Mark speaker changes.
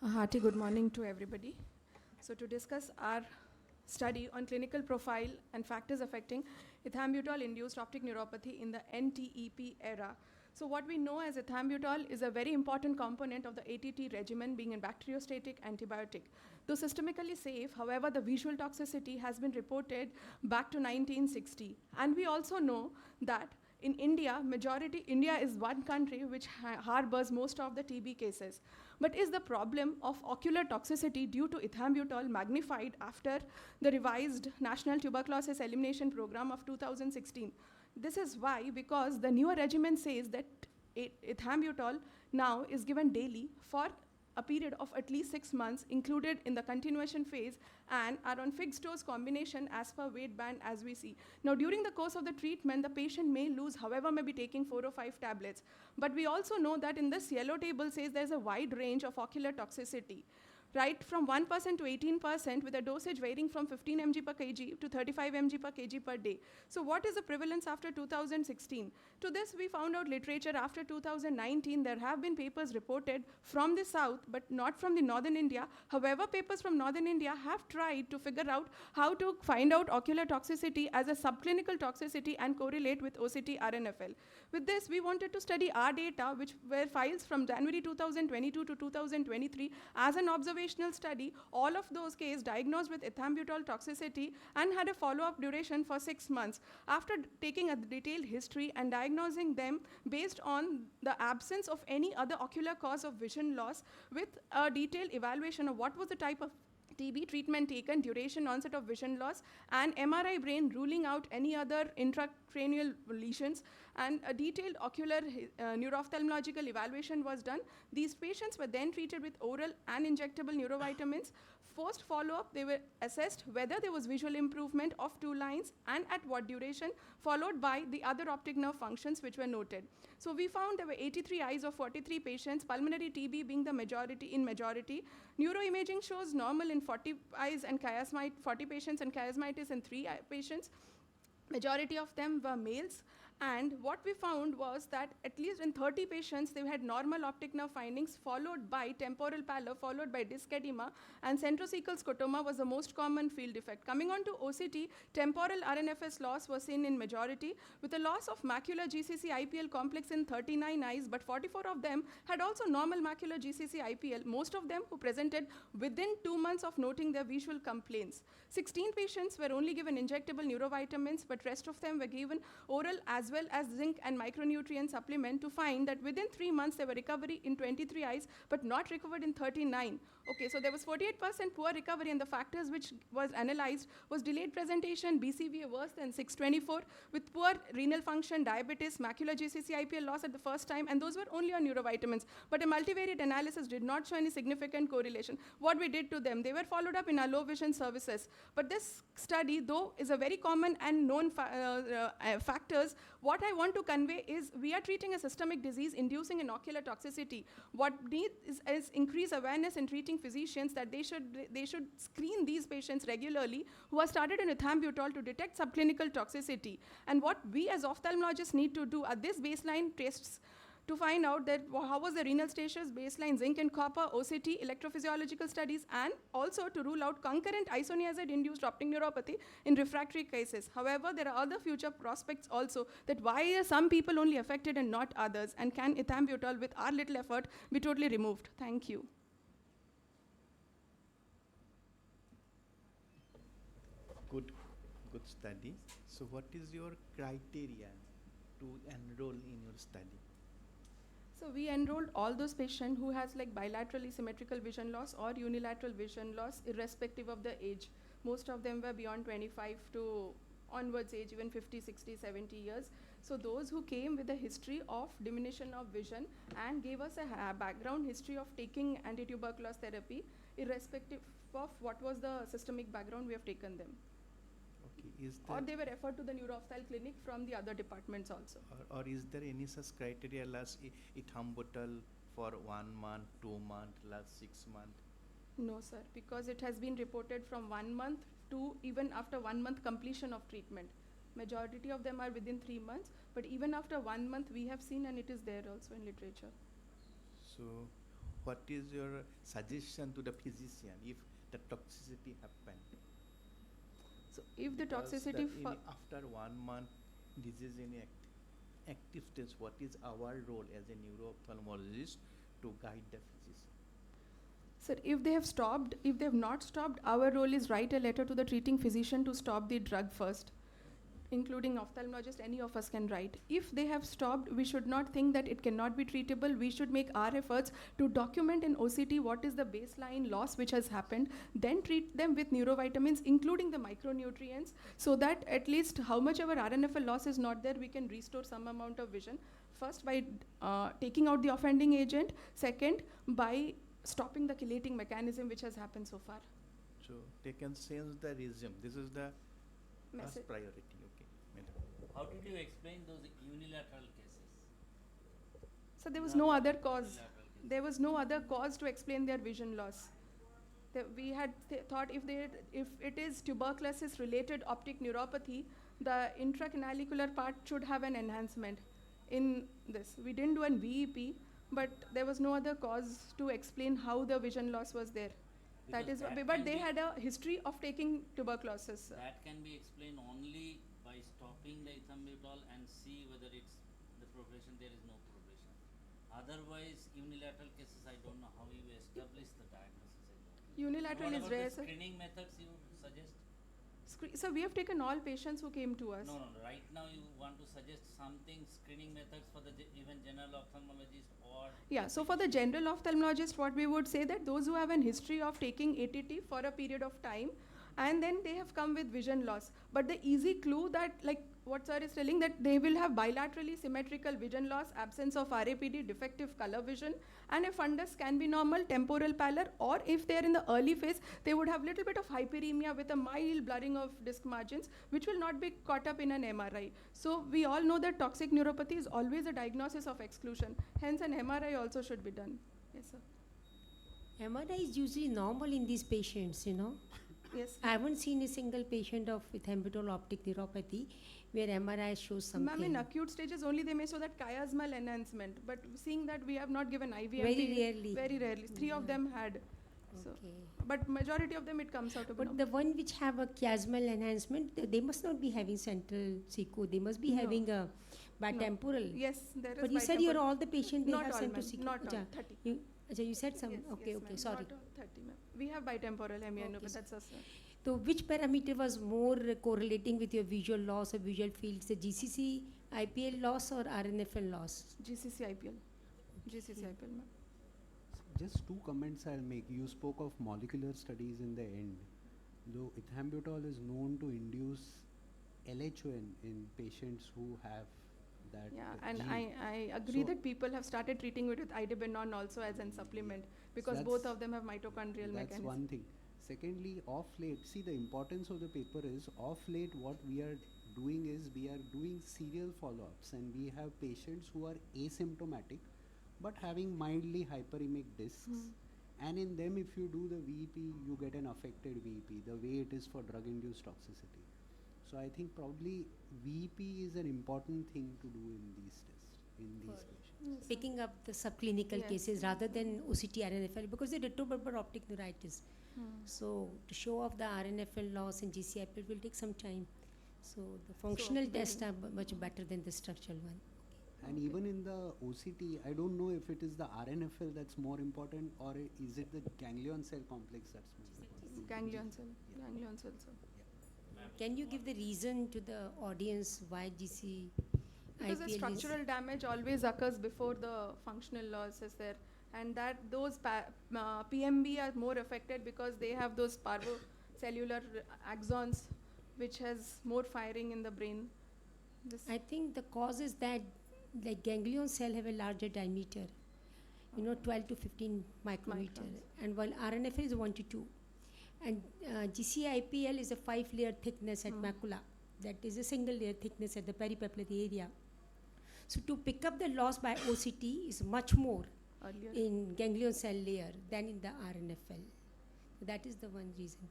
Speaker 1: A hearty good morning to everybody. So to discuss our study on clinical profile and factors affecting ethambutol-induced optic neuropathy in the NTEP era. So what we know as ethambutol is a very important component of the ATT regimen, being a bacteriostatic antibiotic. Though systemically safe, however, the visual toxicity has been reported back to 1960. And we also know that in India is one country which harbors most of the TB cases. But is the problem of ocular toxicity due to ethambutol magnified after the revised National Tuberculosis Elimination Program of 2016? This is why, because the newer regimen says that ethambutol now is given daily for a period of at least 6 months, included in the continuation phase, and are on fixed dose combination as per weight band as we see. Now, during the course of the treatment, the patient may lose, however, may be taking 4 or 5 tablets. But we also know that in this yellow table says there's a wide range of ocular toxicity, right from 1% to 18%, with a dosage varying from 15 mg per kg to 35 mg per kg per day. So what is the prevalence after 2016? To this, we found out literature after 2019. There have been papers reported from the south, but not from the northern India. However, papers from northern India have tried to figure out how to find out ocular toxicity as a subclinical toxicity and correlate with OCT RNFL. With this, we wanted to study our data, which were files from January 2022 to 2023 as an observational study. All of those cases diagnosed with ethambutol toxicity and had a follow-up duration for 6 months. After taking a detailed history and diagnosing them based on the absence of any other ocular cause of vision loss, with a detailed evaluation of what was the type of TB treatment taken, duration, onset of vision loss, and MRI brain ruling out any other intracranial lesions, and a detailed ocular neuro-ophthalmological evaluation was done. These patients were then treated with oral and injectable neurovitamins. Post follow-up, they were assessed whether there was visual improvement of 2 lines and at what duration, followed by the other optic nerve functions which were noted. So we found there were 83 eyes of 43 patients, pulmonary TB being the majority. Neuroimaging shows normal in 40 eyes and 40 patients, and chiasmitis in 3 patients. Majority of them were males. And what we found was that at least in 30 patients, they had normal optic nerve findings, followed by temporal pallor, followed by disc edema, and centrocecal scotoma was the most common field defect. Coming on to OCT, temporal RNFS loss was seen in majority, with a loss of macular GCC IPL complex in 39 eyes, but 44 of them had also normal macular GCC IPL, most of them who presented within 2 months of noting their visual complaints. 16 patients were only given injectable neurovitamins, but rest of them were given oral as well as zinc and micronutrient supplement, to find that within 3 months there were recovery in 23 eyes, but not recovered in 39. Okay, so there was 48% poor recovery, and the factors which was analyzed was delayed presentation, BCVA worse than 624, with poor renal function, diabetes, macular GCC IPL loss at the first time, and those were only on neurovitamins. But a multivariate analysis did not show any significant correlation. What we did to them, they were followed up in our low vision services. But this study, though, is a very common and known factors. What I want to convey is we are treating a systemic disease inducing an ocular toxicity. What needs is increased awareness in treating physicians that they should screen these patients regularly who are started in ethambutol to detect subclinical toxicity. And what we as ophthalmologists need to do are these baseline tests to find out that how was the renal status, baseline zinc and copper, OCT, electrophysiological studies, and also to rule out concurrent isoniazid-induced optic neuropathy in refractory cases. However, there are other future prospects also, that why are some people only affected and not others, and can ethambutol, with our little effort, be totally removed? Thank you.
Speaker 2: Good study. So what is your criteria to enroll in your study?
Speaker 1: So we enrolled all those patients who has like bilaterally symmetrical vision loss or unilateral vision loss, irrespective of the age. Most of them were beyond 25 to onwards age, even 50, 60, 70 years. So those who came with a history of diminution of vision and gave us a background history of taking anti-tuberculous therapy, irrespective of what was the systemic background, we have taken them. Or they were referred to the neuro-ophthalmology clinic from the other departments also.
Speaker 2: Or is there any such criteria as ethambutol for 1 month, 2 months, last 6 months?
Speaker 1: No, sir, because it has been reported from 1 month to even after 1 month completion of treatment. Majority of them are within 3 months, but even after 1 month we have seen, and it is there also in literature.
Speaker 2: So what is your suggestion to the physician if the toxicity happen?
Speaker 1: So if the
Speaker 2: Because
Speaker 1: toxicity
Speaker 2: that in after 1 month disease in active stage, what is our role as a neuro-ophthalmologist to guide the physician?
Speaker 1: Sir, if they have not stopped, our role is write a letter to the treating physician to stop the drug first, including ophthalmologist, any of us can write. If they have stopped, we should not think that it cannot be treatable. We should make our efforts to document in OCT what is the baseline loss which has happened, then treat them with neurovitamins, including the micronutrients, so that at least how much our RNFL loss is not there, we can restore some amount of vision. First, by taking out the offending agent. Second, by stopping the chelating mechanism which has happened so far.
Speaker 2: So they can change the regime. This is the
Speaker 1: Message.
Speaker 2: first priority. Okay, madam.
Speaker 3: How did you explain those unilateral cases?
Speaker 1: So there was no other cause.
Speaker 3: Unilateral cases.
Speaker 1: There was no other cause to explain their vision loss. We had thought if it is tuberculosis related optic neuropathy, the intracanalicular part should have an enhancement in this. We didn't do an VEP, but there was no other cause to explain how the vision loss was there. That
Speaker 3: Because
Speaker 1: is,
Speaker 3: that
Speaker 1: but
Speaker 3: can
Speaker 1: they
Speaker 3: be-
Speaker 1: had a history of taking tuberculosis.
Speaker 3: That can be explained only by stopping the ethambutol and see whether it's the progression, there is no progression. Otherwise, unilateral cases, I don't know how you establish the diagnosis. I don't know.
Speaker 1: Unilateral
Speaker 3: What
Speaker 1: is
Speaker 3: about
Speaker 1: rare,
Speaker 3: the
Speaker 1: sir.
Speaker 3: screening methods you suggest?
Speaker 1: So we have taken all patients who came to us.
Speaker 3: No, right now you want to suggest something, screening methods for the even general ophthalmologist or.
Speaker 1: Yeah, so for the general ophthalmologist, what we would say that those who have an history of taking ATT for a period of time, and then they have come with vision loss. But the easy clue that, like what sir is telling, that they will have bilaterally symmetrical vision loss, absence of RAPD, defective color vision, and a fundus can be normal, temporal pallor, or if they are in the early phase, they would have little bit of hyperemia with a mild blurring of disc margins, which will not be caught up in an MRI. So we all know that toxic neuropathy is always a diagnosis of exclusion. Hence, an MRI also should be done. Yes, sir.
Speaker 4: MRI is usually normal in these patients, you know.
Speaker 1: Yes.
Speaker 4: I haven't seen a single patient of ethambutol optic neuropathy where MRI shows something.
Speaker 1: Ma'am, in acute stages only they may show that chiasmal enhancement, but seeing that we have not given IVMP.
Speaker 4: Very rarely.
Speaker 1: Very rarely. 3 of them had. So,
Speaker 4: Okay.
Speaker 1: but majority of them it comes out to be
Speaker 4: But
Speaker 1: normal.
Speaker 4: the one which have a chiasmal enhancement, they must not be having central seco. They must be
Speaker 1: No.
Speaker 4: having a bitemporal.
Speaker 1: Yes, there is.
Speaker 4: But you said you're
Speaker 1: bitemporal.
Speaker 4: all the patient they
Speaker 1: Not
Speaker 4: have
Speaker 1: all,
Speaker 4: central
Speaker 1: ma'am.
Speaker 4: seco.
Speaker 1: Not all.
Speaker 4: Acha,
Speaker 1: 30.
Speaker 4: you said some.
Speaker 1: Yes,
Speaker 4: okay,
Speaker 1: yes,
Speaker 4: okay,
Speaker 1: ma'am.
Speaker 4: sorry.
Speaker 1: Not all 30, ma'am. We have bitemporal hemianopathy.
Speaker 4: Okay,
Speaker 1: That's us.
Speaker 4: So which parameter was more correlating with your visual loss or visual fields, the GCC IPL loss or RNFL loss?
Speaker 1: GCC IPL. GCC IPL, ma'am.
Speaker 5: Just two comments I'll make. You spoke of molecular studies in the end. Though ethambutol is known to induce LHON in patients who have that
Speaker 1: Yeah, and
Speaker 5: gene.
Speaker 1: I agree
Speaker 5: So-
Speaker 1: that people have started treating it with idebenone also as a supplement, because
Speaker 5: So
Speaker 1: both
Speaker 5: that's-
Speaker 1: of them have mitochondrial
Speaker 5: That's
Speaker 1: mechanism.
Speaker 5: one thing. Secondly, off late, see the importance of the paper is off late what we are doing is we are doing serial follow-ups and we have patients who are asymptomatic but having mildly hyperemic discs. And in them if you do the VEP, you get an affected VEP, the way it is for drug-induced toxicity. So I think probably VEP is an important thing to do in these tests, in these patients.
Speaker 1: Yes, sir.
Speaker 4: Picking up the subclinical
Speaker 1: Yes.
Speaker 4: cases rather than OCT RNFL because they retrobulbar optic neuritis. So to show off the RNFL loss in GCIPL will take some time. So the functional tests are much better than the structural one.
Speaker 5: And even in the OCT, I don't know if it is the RNFL that's more important or is it the ganglion cell complex that's more important.
Speaker 1: Ganglion cell. Ganglion cell, sir.
Speaker 4: Can you give the reason to the audience why GC
Speaker 1: Because the
Speaker 4: IPL
Speaker 1: structural damage always occurs before the functional loss is there, and that those PMB are more affected because they have those parvocellular axons, which has more firing in the brain. This
Speaker 4: I think the cause is that like ganglion cell have a larger diameter, 12 to 15 micrometer,
Speaker 1: Microns.
Speaker 4: and while RNFL is 1 to 2. And GCIPL is a 5-layer thickness at macula. That is a single layer thickness at the peripapillary area. So to pick up the loss by OCT is much more
Speaker 1: earlier.
Speaker 4: in ganglion cell layer than in the RNFL. That is the one reason.